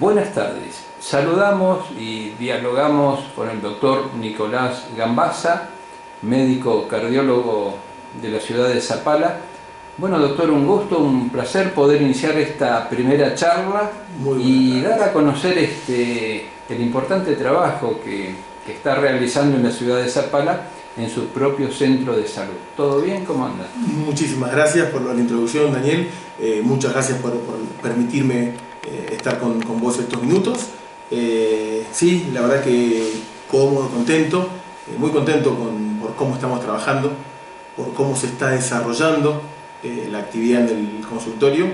Buenas tardes. Saludamos y dialogamos con el doctor Nicolás Gambazza, médico cardiólogo de la ciudad de Zapala. Bueno, doctor, un gusto, un placer poder iniciar esta primera charla y dar a conocer el importante trabajo que está realizando en la ciudad de Zapala en su propio centro de salud. ¿Todo bien? ¿Cómo anda? Muchísimas gracias por la introducción, Daniel. Muchas gracias por permitirme estar con vos estos minutos. Sí, la verdad que cómodo, contento, muy contento por cómo estamos trabajando, por cómo se está desarrollando la actividad en el consultorio.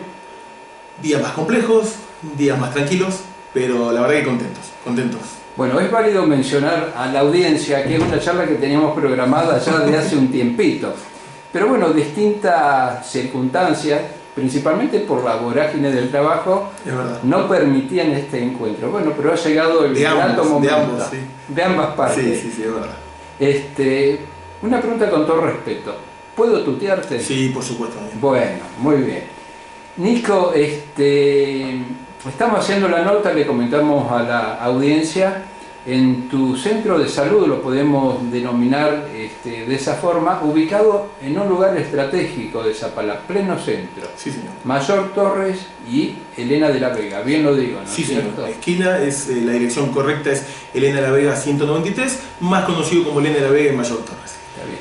Días más complejos, días más tranquilos, pero la verdad que contentos. Bueno, es válido mencionar a la audiencia que es una charla que teníamos programada ya de hace un tiempito. Pero bueno, distintas circunstancias, principalmente por la vorágine del trabajo, no permitían este encuentro. Bueno, pero ha llegado el grato momento. De ambas partes. Sí, es verdad. Una pregunta con todo respeto. ¿Puedo tutearte? Sí, por supuesto. Bueno, muy bien. Nico, estamos haciendo la nota, le comentamos a la audiencia, en tu centro de salud, lo podemos denominar de esa forma, ubicado en un lugar estratégico de Zapala, pleno centro. Sí, señor. Mayor Torres y Elena de la Vega, bien lo digo, ¿no? Sí, señor. La esquina la dirección correcta es Elena de la Vega 193, más conocido como Elena de la Vega en Mayor Torres. Está bien.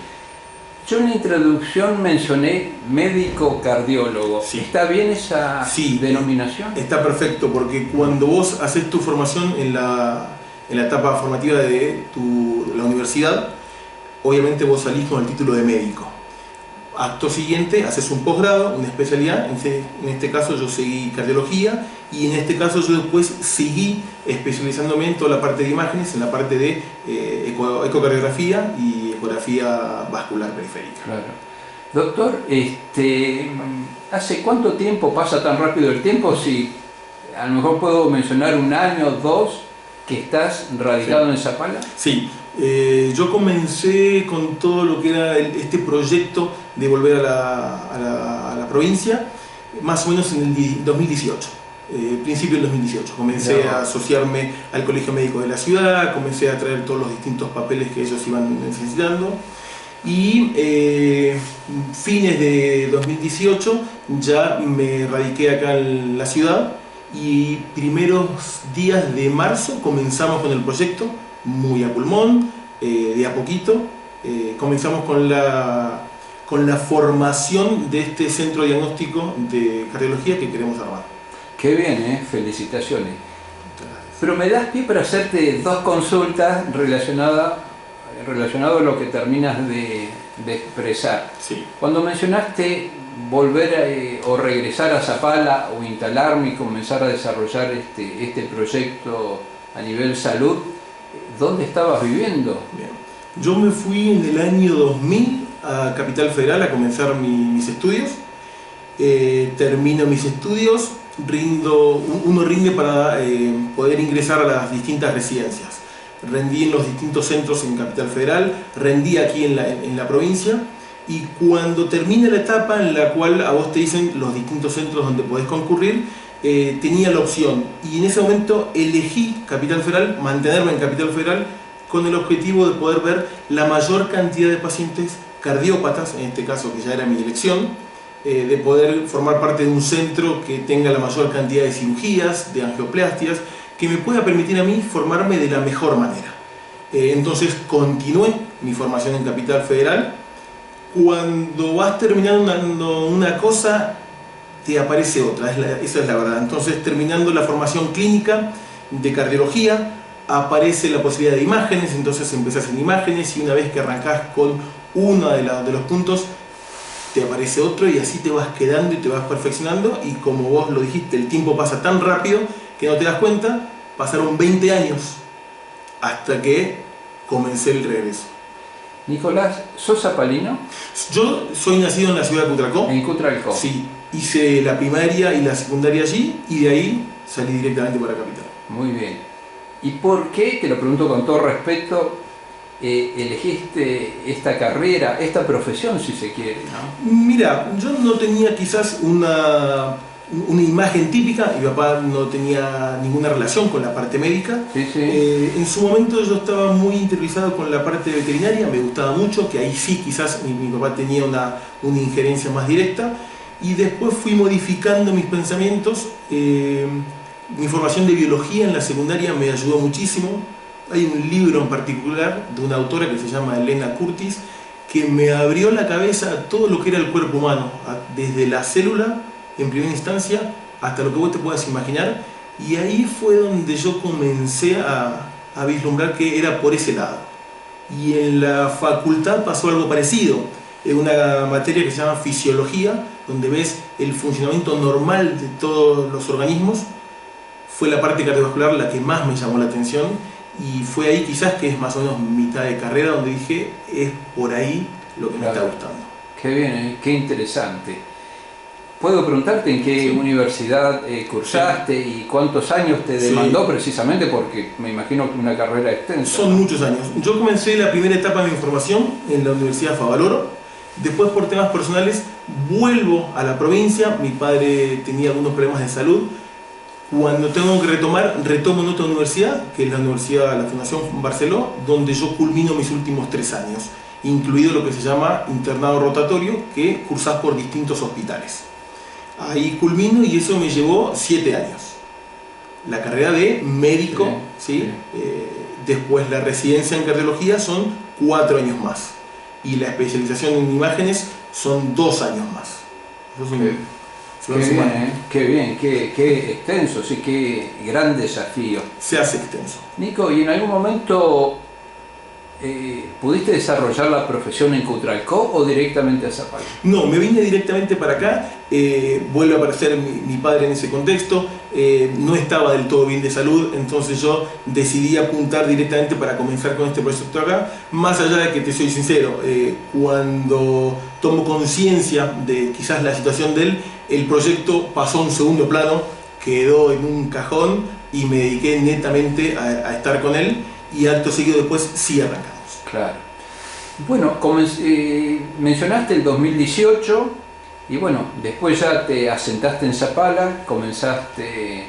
Yo en la introducción mencioné médico cardiólogo. Sí. ¿Está bien esa denominación? Está perfecto, porque cuando vos haces tu formación en la etapa formativa de la universidad, obviamente vos salís con el título de médico. Acto siguiente, haces un posgrado, una especialidad. En este caso yo seguí cardiología, y en este caso yo después seguí especializándome en toda la parte de imágenes, en la parte de ecocardiografía y ecografía vascular periférica. Claro. Doctor, ¿hace cuánto tiempo pasa tan rápido el tiempo? Si a lo mejor puedo mencionar un año, dos, que estás radicado en Zapala. Sí. Yo comencé con todo lo que era este proyecto de volver a la provincia, más o menos en el 2018, principio del 2018. Comencé a asociarme al Colegio Médico de la ciudad, comencé a traer todos los distintos papeles que ellos iban necesitando, y fines de 2018 ya me radiqué acá en la ciudad, y primeros días de marzo comenzamos con el proyecto, muy a pulmón, de a poquito. Comenzamos con la formación de este centro diagnóstico de cardiología que queremos armar. Qué bien, felicitaciones. Pero me das pie para hacerte dos consultas relacionado a lo que terminas de expresar. Sí. Cuando mencionaste volver o regresar a Zapala o instalarme y comenzar a desarrollar este proyecto a nivel salud, ¿dónde estabas viviendo? Bien. Yo me fui en el año 2000 a Capital Federal a comenzar mis estudios. Termino mis estudios, uno rinde para poder ingresar a las distintas residencias. Rendí en los distintos centros en Capital Federal, rendí aquí en la provincia, y cuando termina la etapa en la cual a vos te dicen los distintos centros donde podés concurrir, tenía la opción, y en ese momento elegí Capital Federal, mantenerme en Capital Federal, con el objetivo de poder ver la mayor cantidad de pacientes cardiópatas, en este caso que ya era mi elección, de poder formar parte de un centro que tenga la mayor cantidad de cirugías, de angioplastias, que me pueda permitir a mí formarme de la mejor manera. Entonces continué mi formación en Capital Federal. Cuando vas terminando una cosa, te aparece otra, esa es la verdad. Entonces, terminando la formación clínica de cardiología, aparece la posibilidad de imágenes, entonces empezás en imágenes, y una vez que arrancás con uno de los puntos, te aparece otro, y así te vas quedando y te vas perfeccionando, y como vos lo dijiste, el tiempo pasa tan rápido que no te das cuenta. Pasaron 20 años hasta que comencé el regreso. Nicolás, ¿sos zapalino? Yo soy nacido en la ciudad de Cutralcó. En Cutralcó. Sí, hice la primaria y la secundaria allí, y de ahí salí directamente para Capital. Muy bien. ¿Y por qué, te lo pregunto con todo respeto, elegiste esta carrera, esta profesión, si se quiere, ¿no? Mira, yo no tenía quizás una imagen típica. Mi papá no tenía ninguna relación con la parte médica. Sí, sí. En su momento yo estaba muy interesado con la parte veterinaria, me gustaba mucho, que ahí sí quizás mi papá tenía una injerencia más directa. Y después fui modificando mis pensamientos. Mi formación de biología en la secundaria me ayudó muchísimo. Hay un libro en particular de una autora que se llama Elena Curtis, que me abrió la cabeza a todo lo que era el cuerpo humano, desde la célula en primera instancia hasta lo que vos te puedas imaginar, y ahí fue donde yo comencé a vislumbrar que era por ese lado. Y en la facultad pasó algo parecido, en una materia que se llama fisiología, donde ves el funcionamiento normal de todos los organismos. Fue la parte cardiovascular la que más me llamó la atención, y fue ahí quizás que es más o menos mitad de carrera donde dije, es por ahí lo que me está gustando. Qué bien, qué interesante. ¿Puedo preguntarte en qué universidad cursaste y cuántos años te demandó precisamente? Porque me imagino que una carrera extensa. Son muchos años. Yo comencé la primera etapa de mi formación en la Universidad Favaloro. Después, por temas personales, vuelvo a la provincia. Mi padre tenía algunos problemas de salud. Cuando tengo que retomo en otra universidad, que es la Fundación Barceló, donde yo culmino mis últimos 3 años, incluido lo que se llama internado rotatorio, que cursás por distintos hospitales. Ahí culmino y eso me llevó 7 años. La carrera de médico, ¿sí? Después la residencia en cardiología son 4 años más. Y la especialización en imágenes son 2 años más. Qué bien, qué extenso, sí, qué gran desafío. Se hace extenso. Nico, ¿y en algún momento pudiste desarrollar la profesión en Cutralcó o directamente a Zapala? No, me vine directamente para acá. Vuelve a aparecer mi padre en ese contexto. No estaba del todo bien de salud, entonces yo decidí apuntar directamente para comenzar con este proyecto acá. Más allá de que te soy sincero, cuando tomo conciencia de quizás la situación de él, el proyecto pasó a un segundo plano, quedó en un cajón y me dediqué netamente a estar con él, y acto seguido después sí arrancamos. Claro. Bueno, mencionaste el 2018 y bueno, después ya te asentaste en Zapala, comenzaste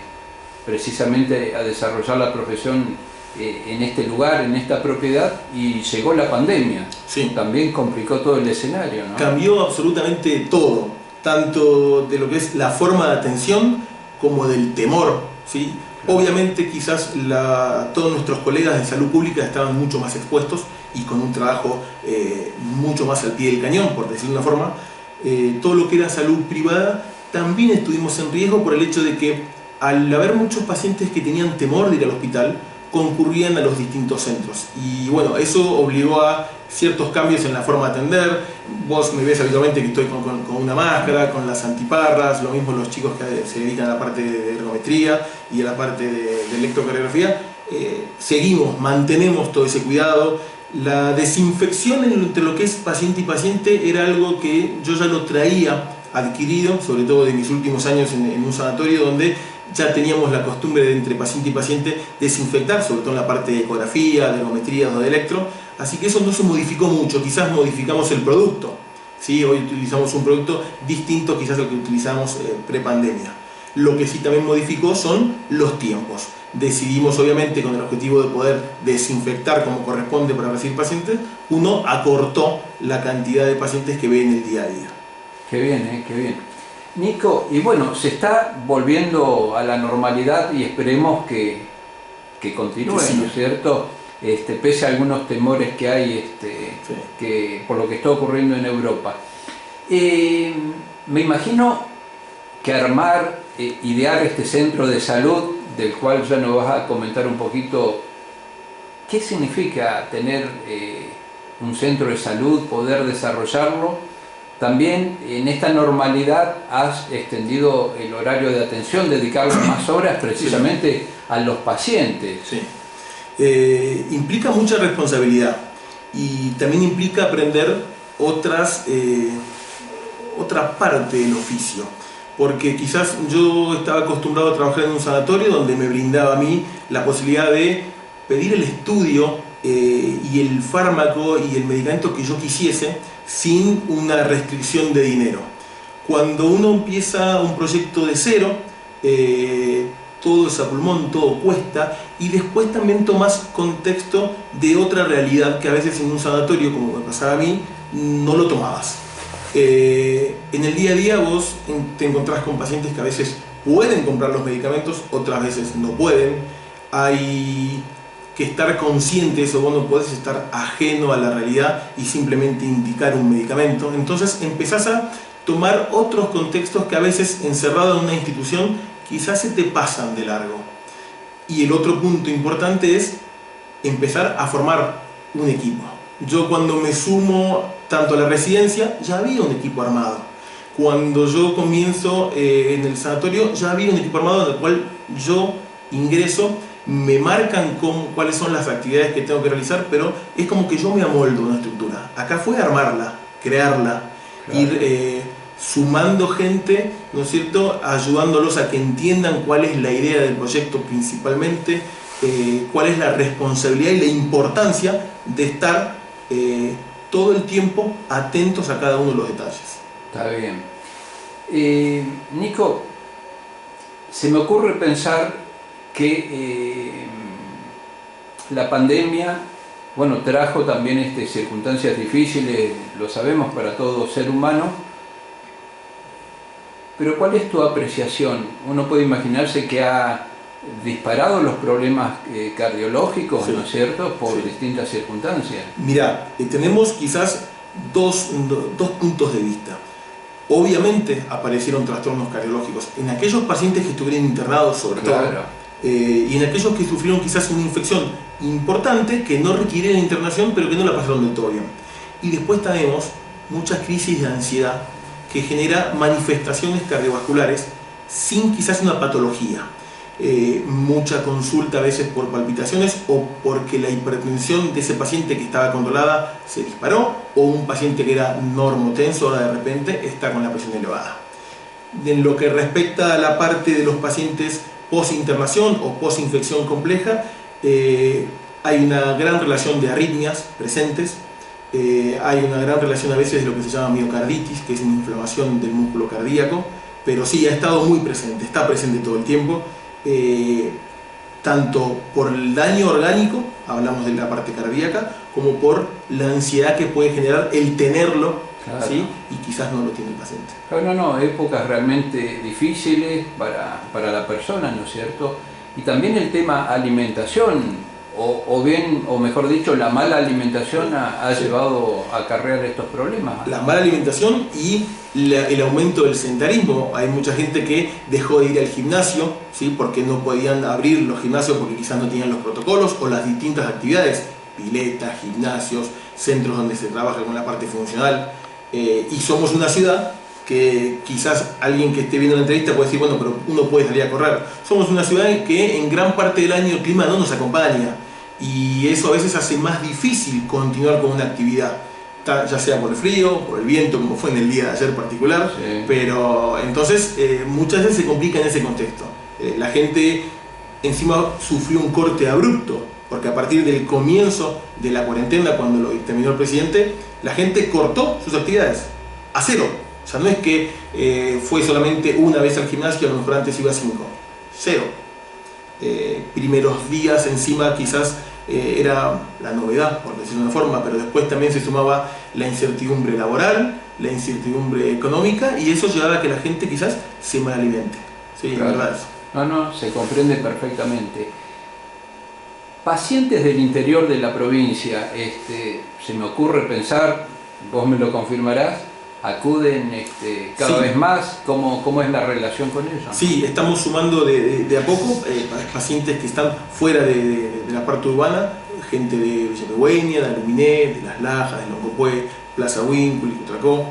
precisamente a desarrollar la profesión en este lugar, en esta propiedad, y llegó la pandemia. Sí. También complicó todo el escenario, ¿no? Cambió absolutamente todo, tanto de lo que es la forma de atención como del temor, ¿sí? Obviamente quizás todos nuestros colegas de salud pública estaban mucho más expuestos y con un trabajo mucho más al pie del cañón, por decirlo de una forma. Todo lo que era salud privada también estuvimos en riesgo por el hecho de que al haber muchos pacientes que tenían temor de ir al hospital, concurrían a los distintos centros. Y bueno, eso obligó a ciertos cambios en la forma de atender. Vos me ves habitualmente que estoy con una máscara, con las antiparras, lo mismo los chicos que se dedican a la parte de ergometría y a la parte de electrocardiografía. Mantenemos todo ese cuidado. La desinfección entre lo que es paciente y paciente era algo que yo ya lo traía adquirido, sobre todo de mis últimos años en un sanatorio donde ya teníamos la costumbre de entre paciente y paciente desinfectar, sobre todo en la parte de ecografía, de ergometría o de electro, así que eso no se modificó mucho, quizás modificamos el producto, ¿sí? Hoy utilizamos un producto distinto quizás al que utilizamos pre-pandemia. Lo que sí también modificó son los tiempos. Decidimos, obviamente, con el objetivo de poder desinfectar como corresponde para recibir pacientes, uno acortó la cantidad de pacientes que ve en el día a día. Qué bien, qué bien. Nico, y bueno, se está volviendo a la normalidad y esperemos que continúe, sí, ¿no es cierto? Pese a algunos temores que hay sí, por lo que está ocurriendo en Europa. Me imagino que idear este centro de salud, del cual ya nos vas a comentar un poquito, ¿qué significa tener un centro de salud, poder desarrollarlo? También en esta normalidad has extendido el horario de atención, dedicarle más horas precisamente sí, a los pacientes. Sí. Implica mucha responsabilidad y también implica aprender otra parte del oficio. Porque quizás yo estaba acostumbrado a trabajar en un sanatorio donde me brindaba a mí la posibilidad de pedir el estudio y el fármaco y el medicamento que yo quisiese sin una restricción de dinero. Cuando uno empieza un proyecto de cero, todo es a pulmón, todo cuesta, y después también tomas contexto de otra realidad que a veces en un sanatorio, como me pasaba a mí, no lo tomabas. En el día a día vos te encontrás con pacientes que a veces pueden comprar los medicamentos, otras veces no pueden. Hay que estar consciente de eso, vos no podés estar ajeno a la realidad y simplemente indicar un medicamento. Entonces empezás a tomar otros contextos que a veces encerrado en una institución quizás se te pasan de largo. Y el otro punto importante es empezar a formar un equipo. Yo cuando me sumo tanto a la residencia ya había un equipo armado. Cuando yo comienzo en el sanatorio ya había un equipo armado en el cual yo ingreso, me marcan cuáles son las actividades que tengo que realizar, pero es como que yo me amoldo una estructura. Acá fue armarla, crearla, claro. Ir sumando gente, ¿no es cierto?, ayudándolos a que entiendan cuál es la idea del proyecto principalmente, cuál es la responsabilidad y la importancia de estar todo el tiempo atentos a cada uno de los detalles. Está bien. Nico, se me ocurre pensar que la pandemia, bueno, trajo también circunstancias difíciles, lo sabemos, para todo ser humano. Pero ¿cuál es tu apreciación? Uno puede imaginarse que ha disparado los problemas cardiológicos, sí, ¿no es cierto?, por sí, distintas circunstancias. Mirá, tenemos quizás dos puntos de vista. Obviamente aparecieron trastornos cardiológicos en aquellos pacientes que estuvieron internados, sobre claro, todo, y en aquellos que sufrieron quizás una infección importante que no requiriera internación, pero que no la pasaron del todo bien. Y después tenemos muchas crisis de ansiedad que genera manifestaciones cardiovasculares sin quizás una patología. Mucha consulta a veces por palpitaciones o porque la hipertensión de ese paciente que estaba controlada se disparó, o un paciente que era normotenso ahora de repente está con la presión elevada. En lo que respecta a la parte de los pacientes post-internación o post-infección compleja, hay una gran relación de arritmias presentes. Hay una gran relación a veces de lo que se llama miocarditis, que es una inflamación del músculo cardíaco, pero sí, ha estado muy presente, está presente todo el tiempo, tanto por el daño orgánico, hablamos de la parte cardíaca, como por la ansiedad que puede generar el tenerlo, claro, ¿sí?, y quizás no lo tiene el paciente. No, épocas realmente difíciles para la persona, ¿no es cierto? Y también el tema alimentación. O mejor dicho, la mala alimentación ha llevado a acarrear estos problemas. La mala alimentación y el aumento del sedentarismo. Hay mucha gente que dejó de ir al gimnasio, ¿sí?, porque no podían abrir los gimnasios porque quizás no tenían los protocolos o las distintas actividades, piletas, gimnasios, centros donde se trabaja con la parte funcional. Y somos una ciudad que quizás alguien que esté viendo la entrevista puede decir, bueno, pero uno puede salir a correr. Somos una ciudad que en gran parte del año el clima no nos acompaña y eso a veces hace más difícil continuar con una actividad, ya sea por el frío, por el viento, como fue en el día de ayer particular, sí, pero entonces muchas veces se complica en ese contexto. La gente encima sufrió un corte abrupto, porque a partir del comienzo de la cuarentena, cuando lo terminó el presidente, la gente cortó sus actividades a cero. O sea, no es que fue solamente una vez al gimnasio, a lo mejor antes iba 5. Cero. Primeros días encima quizás era la novedad, por decirlo de una forma, pero después también se sumaba la incertidumbre laboral, la incertidumbre económica, y eso llevaba a que la gente quizás se malalimente. Sí, claro, verdad eso. No, se comprende perfectamente. Pacientes del interior de la provincia, se me ocurre pensar, vos me lo confirmarás, acuden cada sí, vez más. ¿Cómo es la relación con ellos? Sí, estamos sumando de a poco pacientes que están fuera de la parte urbana, gente de Villa Pegüeña, de Aluminé, de Las Lajas, de Loncopué, Plaza Huíncul, Cutracó,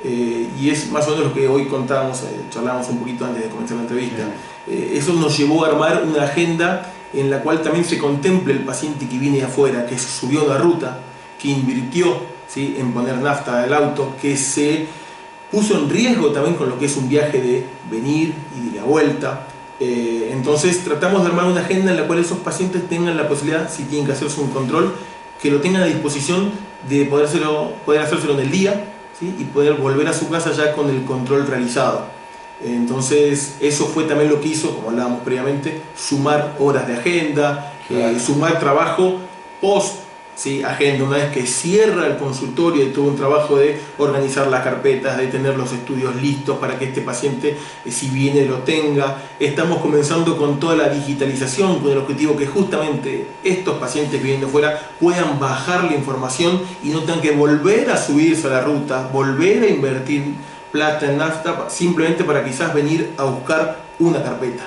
y es más o menos lo que hoy contábamos, charlábamos un poquito antes de comenzar la entrevista. Eso nos llevó a armar una agenda en la cual también se contemple el paciente que viene de afuera, que subió la ruta, que invirtió, ¿sí?, en poner nafta al auto, que se puso en riesgo también con lo que es un viaje de venir y de la vuelta. Entonces tratamos de armar una agenda en la cual esos pacientes tengan la posibilidad, si tienen que hacerse un control, que lo tengan a disposición de poder hacérselo en el día, ¿sí? Y poder volver a su casa ya con el control realizado. Entonces eso fue también lo que hizo, como hablábamos previamente, sumar horas de agenda, Claro. sumar trabajo post, ¿sí? Agenda. Una vez que cierra el consultorio y todo un trabajo de organizar las carpetas, de tener los estudios listos para que este paciente, si viene, lo tenga. Estamos comenzando con toda la digitalización, con el objetivo que justamente estos pacientes viviendo fuera puedan bajar la información y no tengan que volver a subirse a la ruta, volver a invertir plata en nafta, simplemente para quizás venir a buscar una carpeta.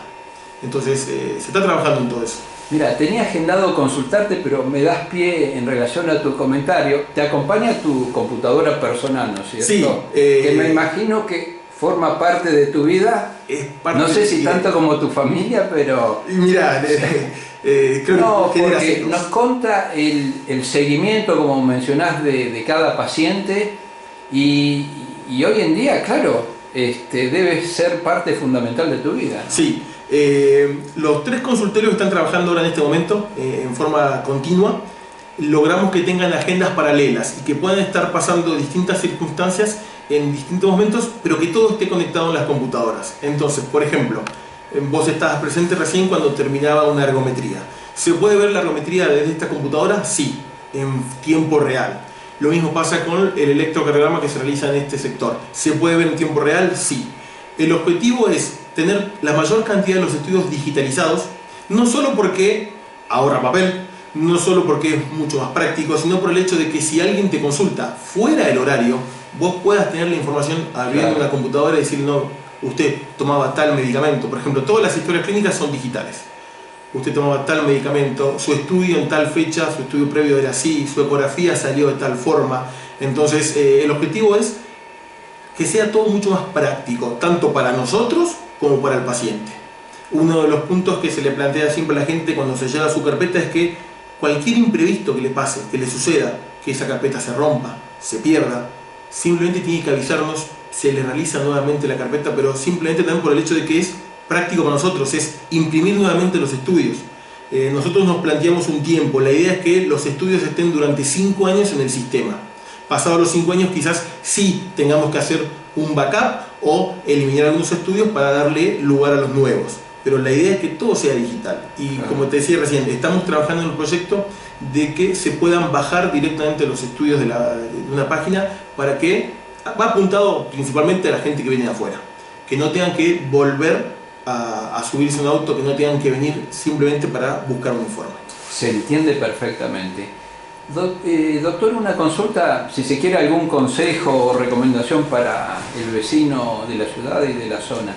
Entonces se está trabajando en todo eso. Mira, tenía agendado consultarte, pero me das pie en relación a tu comentario. Te acompaña tu computadora personal, ¿no es cierto? Sí. Que me imagino que forma parte de tu vida. Es parte No sé si de... tanto como tu familia, pero... Y mirá, creo No, que porque nos conta el seguimiento, como mencionás, de cada paciente y hoy en día, claro, debe ser parte fundamental de tu vida, ¿no? Sí. Los 3 consultorios que están trabajando ahora en este momento en forma continua, logramos que tengan agendas paralelas y que puedan estar pasando distintas circunstancias en distintos momentos, pero que todo esté conectado en las computadoras. Entonces, por ejemplo, vos estabas presente recién cuando terminaba una ergometría. ¿Se puede ver la ergometría desde esta computadora? Sí, en tiempo real. Lo mismo pasa con el electrocardiograma que se realiza en este sector. ¿Se puede ver en tiempo real? Sí. El objetivo es tener la mayor cantidad de los estudios digitalizados, no solo porque ahorra papel, no solo porque es mucho más práctico, sino por el hecho de que si alguien te consulta fuera del horario, vos puedas tener la información abriendo una computadora y decir, no, usted tomaba tal medicamento. Por ejemplo, todas las historias clínicas son digitales. Usted tomaba tal medicamento, su estudio en tal fecha, su estudio previo era así, su ecografía salió de tal forma. Entonces, el objetivo es que sea todo mucho más práctico, tanto para nosotros como para el paciente. Uno de los puntos que se le plantea siempre a la gente cuando se lleva su carpeta es que cualquier imprevisto que le pase, que le suceda, que esa carpeta se rompa, se pierda, simplemente tiene que avisarnos, se le realiza nuevamente la carpeta, pero simplemente también por el hecho de que es práctico para nosotros, es imprimir nuevamente los estudios. Nosotros nos planteamos un tiempo, la idea es que los estudios estén durante 5 años en el sistema. Pasados los 5 años quizás sí tengamos que hacer un backup o eliminar algunos estudios para darle lugar a los nuevos. Pero la idea es que todo sea digital. Y como te decía recién, estamos trabajando en un proyecto de que se puedan bajar directamente los estudios de una página para que va apuntado principalmente a la gente que viene de afuera. Que no tengan que volver a subirse a un auto, que no tengan que venir simplemente para buscar un informe. Se entiende perfectamente. Doctor, una consulta, si se quiere algún consejo o recomendación para el vecino de la ciudad y de la zona.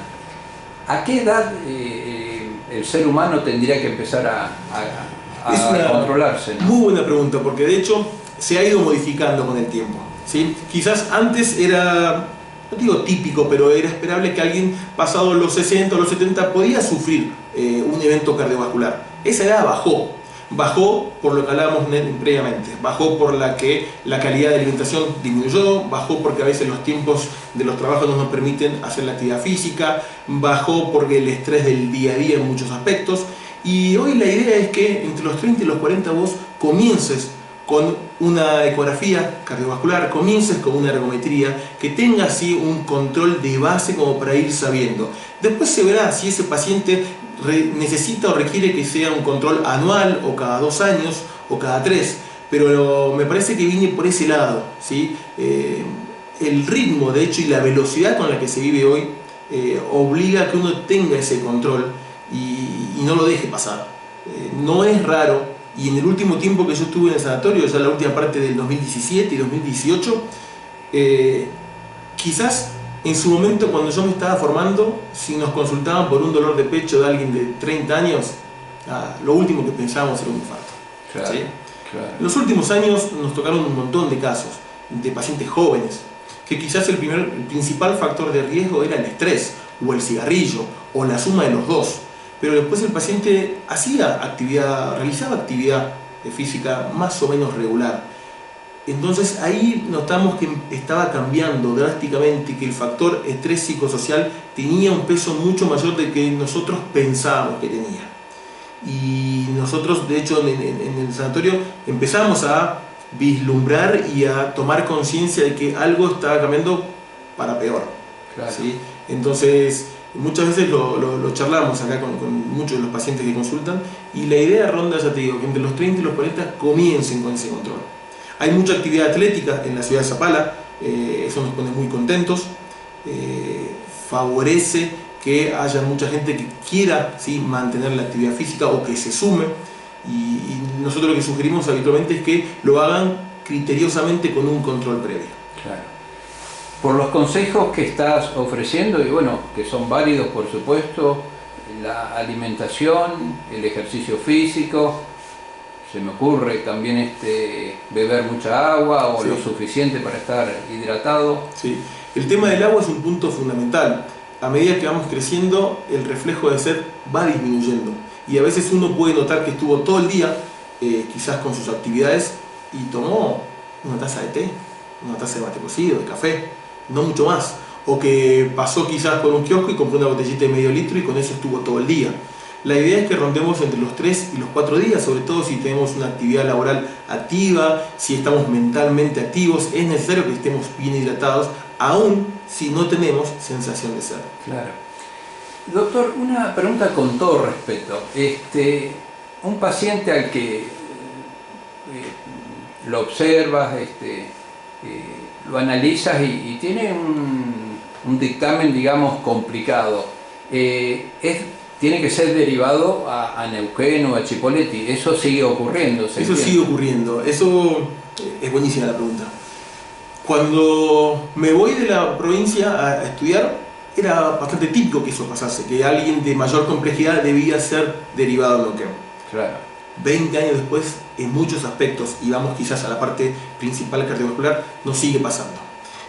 ¿A qué edad el ser humano tendría que empezar a controlarse, ¿no? Muy buena pregunta, porque de hecho se ha ido modificando con el tiempo, ¿sí? Quizás antes era, no digo típico, pero era esperable que alguien pasado los 60 o los 70 podía sufrir un evento cardiovascular. Esa edad bajó por lo que hablábamos previamente, bajó por la que la calidad de alimentación disminuyó, bajó porque a veces los tiempos de los trabajos no nos permiten hacer la actividad física, bajó porque el estrés del día a día en muchos aspectos, y hoy la idea es que entre los 30 y los 40 vos comiences con una ecografía cardiovascular, comiences con una ergometría, que tenga así un control de base como para ir sabiendo. Después se verá si ese paciente necesita o requiere que sea un control anual o cada 2 años o cada 3, pero me parece que viene por ese lado, ¿sí? El ritmo, de hecho, y la velocidad con la que se vive hoy obliga a que uno tenga ese control y no lo deje pasar. No es raro, y en el último tiempo que yo estuve en el sanatorio, ya la última parte del 2017 y 2018, quizás en su momento, cuando yo me estaba formando, si nos consultaban por un dolor de pecho de alguien de 30 años, lo último que pensábamos era un infarto. Claro, ¿sí? claro. En los últimos años nos tocaron un montón de casos de pacientes jóvenes, que quizás el principal factor de riesgo era el estrés, o el cigarrillo, o la suma de los dos. Pero después el paciente realizaba actividad física más o menos regular. Entonces ahí notamos que estaba cambiando drásticamente y que el factor estrés psicosocial tenía un peso mucho mayor del que nosotros pensábamos que tenía. Y nosotros, de hecho, en el sanatorio empezamos a vislumbrar y a tomar conciencia de que algo está cambiando para peor. Claro. ¿Sí? Entonces, muchas veces lo charlamos acá con muchos de los pacientes que consultan, y la idea ronda, ya te digo, que entre los 30 y los 40 comiencen con ese control. Hay mucha actividad atlética en la ciudad de Zapala, eso nos pone muy contentos, favorece que haya mucha gente que quiera, ¿sí?, mantener la actividad física o que se sume, y nosotros lo que sugerimos habitualmente es que lo hagan criteriosamente con un control previo. Claro. Por los consejos que estás ofreciendo, y bueno, que son válidos por supuesto, la alimentación, el ejercicio físico, se me ocurre también beber mucha agua o Sí. lo suficiente para estar hidratado. Sí. El tema del agua es un punto fundamental. A medida que vamos creciendo, el reflejo de sed va disminuyendo, y a veces uno puede notar que estuvo todo el día, quizás con sus actividades, y tomó una taza de té, una taza de mate cocido, de café, no mucho más, o que pasó quizás por un kiosco y compró una botellita de medio litro y con eso estuvo todo el día. La idea es que rondemos entre los 3 y los 4 días, sobre todo si tenemos una actividad laboral activa, si estamos mentalmente activos. Es necesario que estemos bien hidratados, aún si no tenemos sensación de sed. Claro. Doctor, una pregunta con todo respeto. Un paciente al que lo observas, lo analizas y tiene un dictamen, digamos, complicado. Tiene que ser derivado a Neuquén o a Chipoleti. Eso sigue ocurriendo. Eso sigue ocurriendo. Eso es buenísima la pregunta. Cuando me voy de la provincia a estudiar, era bastante típico que eso pasase, que alguien de mayor complejidad debía ser derivado a Neuquén. Claro. 20 años después, en muchos aspectos, y vamos quizás a la parte principal cardiovascular, no sigue pasando.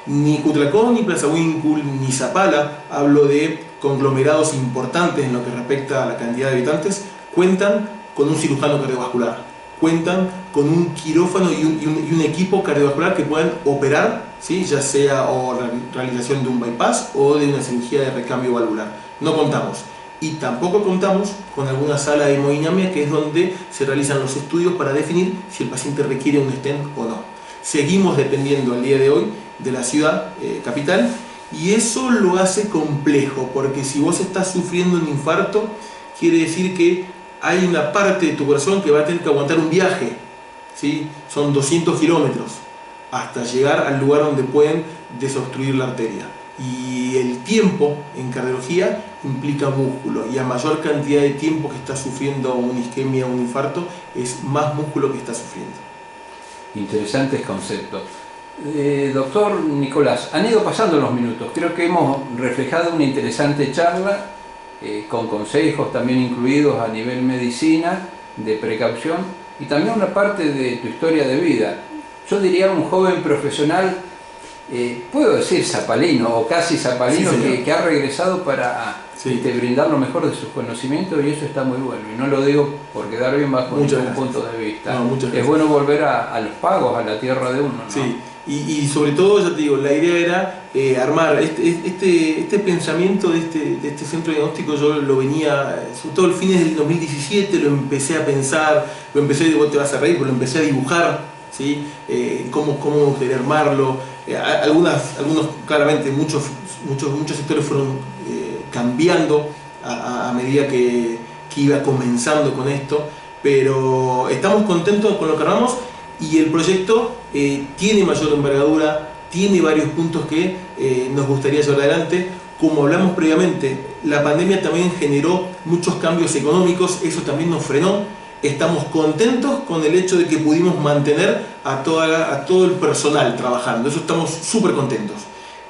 Ni Cutralcó, ni Plaza Huíncul, ni Zapala, hablo de conglomerados importantes en lo que respecta a la cantidad de habitantes, cuentan con un cirujano cardiovascular, cuentan con un quirófano y un equipo cardiovascular que puedan operar, ¿sí?, ya sea o realización de un bypass o de una cirugía de recambio valvular. No contamos. Y tampoco contamos con alguna sala de hemodinamia, que es donde se realizan los estudios para definir si el paciente requiere un stent o no. Seguimos dependiendo al día de hoy de la ciudad capital, y eso lo hace complejo, porque si vos estás sufriendo un infarto, quiere decir que hay una parte de tu corazón que va a tener que aguantar un viaje, ¿sí? Son 200 kilómetros hasta llegar al lugar donde pueden desobstruir la arteria. Y el tiempo en cardiología implica músculo, y a mayor cantidad de tiempo que está sufriendo una isquemia o un infarto, es más músculo que está sufriendo. Interesantes conceptos. Doctor Nicolás, han ido pasando los minutos. Creo que hemos reflejado una interesante charla con consejos también incluidos a nivel medicina, de precaución, y también una parte de tu historia de vida. Yo diría un joven profesional, puedo decir zapalino o casi zapalino, sí, que ha regresado para brindar lo mejor de sus conocimientos, y eso está muy bueno. Y no lo digo por quedar bien bajo ningún punto de vista. No, es bueno volver a los pagos, a la tierra de uno, ¿no? Sí. Y sobre todo, ya te digo, la idea era armar este pensamiento de este centro diagnóstico. Yo lo venía, sobre todo el fines del 2017, lo empecé a pensar, vos te vas a reír, pero lo empecé a dibujar, ¿sí? Cómo me gustaría armarlo. Algunos, claramente, muchos sectores fueron cambiando a medida que iba comenzando con esto, pero estamos contentos con lo que armamos. Y el proyecto tiene mayor envergadura, tiene varios puntos que nos gustaría llevar adelante. Como hablamos previamente, la pandemia también generó muchos cambios económicos, eso también nos frenó. Estamos contentos con el hecho de que pudimos mantener a todo el personal trabajando, eso estamos súper contentos.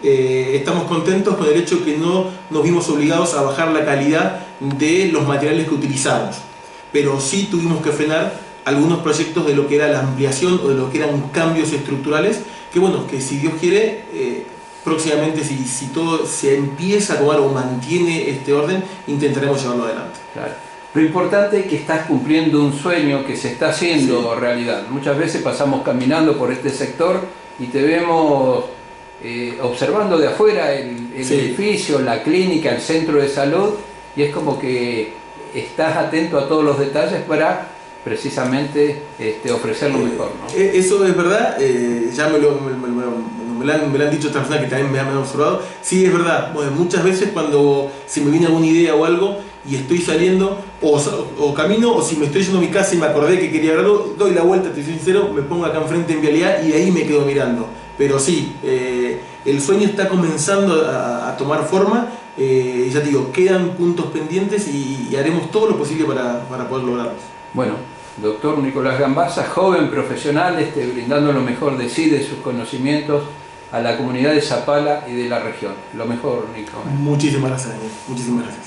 Estamos contentos con el hecho de que no nos vimos obligados a bajar la calidad de los materiales que utilizamos, pero sí tuvimos que frenar algunos proyectos de lo que era la ampliación o de lo que eran cambios estructurales, que bueno, que si Dios quiere, próximamente, si todo se empieza a tomar o mantiene este orden, intentaremos llevarlo adelante. Claro. Lo importante es que estás cumpliendo un sueño que se está haciendo realidad. Muchas veces pasamos caminando por este sector y te vemos observando de afuera el edificio, la clínica, el centro de salud, y es como que estás atento a todos los detalles para precisamente ofrecer lo mejor, ¿no? Eso es verdad, ya me lo han dicho otras personas que también me han observado. Sí, es verdad, bueno, muchas veces cuando se me viene alguna idea o algo y estoy saliendo o camino, o si me estoy yendo a mi casa y me acordé que quería ver algo, doy la vuelta, te soy sincero, me pongo acá enfrente en vialidad y ahí me quedo mirando. Pero sí, el sueño está comenzando a tomar forma, ya te digo, quedan puntos pendientes y haremos todo lo posible para poder lograrlos. Bueno, doctor Nicolás Gambazza, joven profesional, brindando lo mejor de sí, de sus conocimientos a la comunidad de Zapala y de la región. Lo mejor, Nico. Muchísimas gracias, Daniel. Muchísimas gracias.